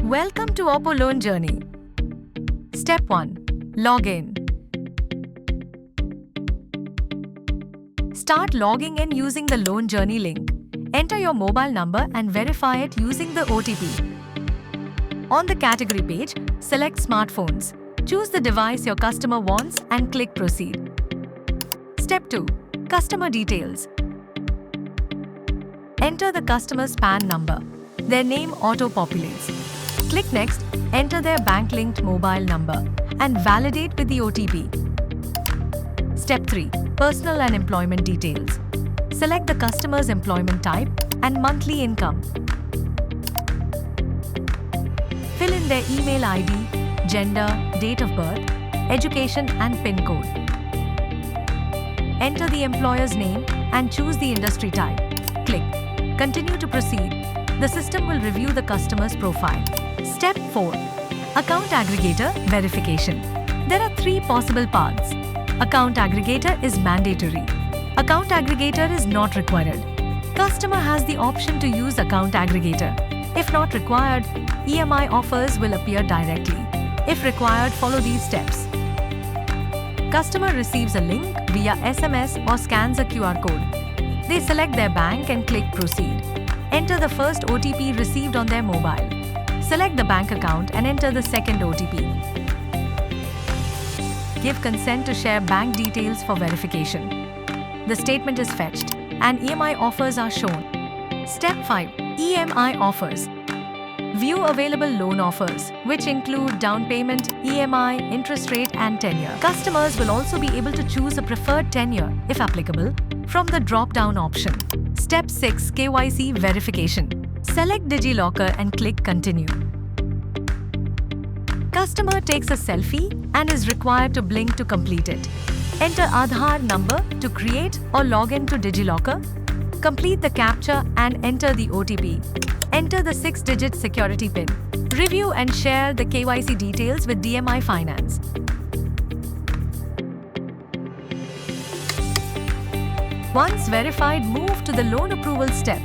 Welcome to Oppo Loan Journey. Step 1. Log in. Start logging in using the Loan Journey link. Enter your mobile number and verify it using the OTP. On the category page, select Smartphones. Choose the device your customer wants and click Proceed. Step 2. Customer details. Enter the customer's PAN number. Their name auto-populates. Click Next, enter their bank-linked mobile number, and validate with the OTP. Step 3. Personal and employment details. Select the customer's employment type and monthly income. Fill in their email ID, gender, date of birth, education, and PIN code. Enter the employer's name and choose the industry type. Click Continue to proceed. The system will review the customer's profile. Step 4. Account Aggregator Verification. There are 3 possible paths. Account Aggregator is mandatory. Account Aggregator is not required. Customer has the option to use Account Aggregator. If not required, EMI offers will appear directly. If required, follow these steps. Customer receives a link via SMS or scans a QR code. They select their bank and click Proceed. Enter the first OTP received on their mobile. Select the bank account and enter the second OTP. Give consent to share bank details for verification. The statement is fetched and EMI offers are shown. Step 5. EMI offers. View available loan offers, which include down payment, EMI, interest rate, and tenure. Customers will also be able to choose a preferred tenure, if applicable, from the drop-down option. Step 6. KYC Verification. Select DigiLocker and click Continue. Customer takes a selfie and is required to blink to complete it. Enter Aadhaar number to create or log in to DigiLocker. Complete the CAPTCHA and enter the OTP. Enter the 6-digit security PIN. Review and share the KYC details with DMI Finance. Once verified, move to the loan approval step.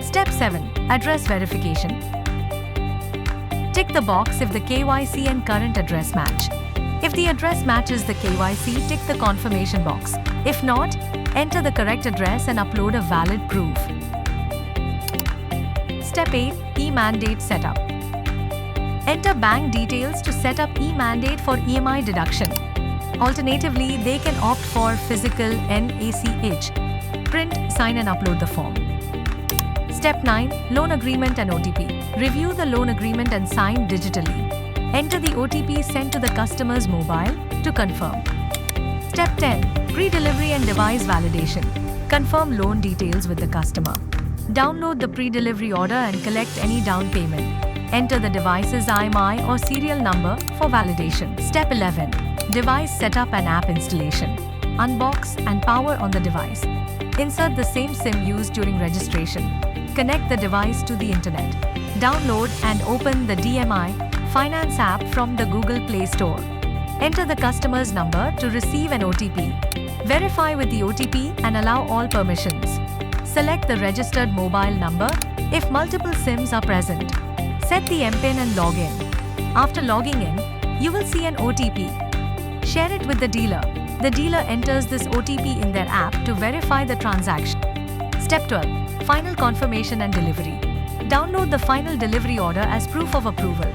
Step 7. Address Verification. Tick the box if the KYC and current address match. If the address matches the KYC, tick the confirmation box. If not, enter the correct address and upload a valid proof. Step 8. E-Mandate Setup. Enter bank details to set up e-mandate for EMI deduction. Alternatively, they can opt for physical NACH. Print, sign and upload the form. Step 9. Loan Agreement and OTP. Review the loan agreement and sign digitally. Enter the OTP sent to the customer's mobile to confirm. Step 10. Pre-delivery and device validation. Confirm loan details with the customer. Download the pre-delivery order and collect any down payment. Enter the device's IMEI or serial number for validation. Step 11. Device setup and app installation. Unbox and power on the device. Insert the same SIM used during registration. Connect the device to the internet. Download and open the DMI Finance app from the Google Play Store. Enter the customer's number to receive an OTP. Verify with the OTP and allow all permissions. Select the registered mobile number if multiple SIMs are present. Set the MPIN and log in. After logging in, you will see an OTP. Share it with the dealer. The dealer enters this OTP in their app to verify the transaction. Step 12. Final confirmation and delivery. Download the final delivery order as proof of approval.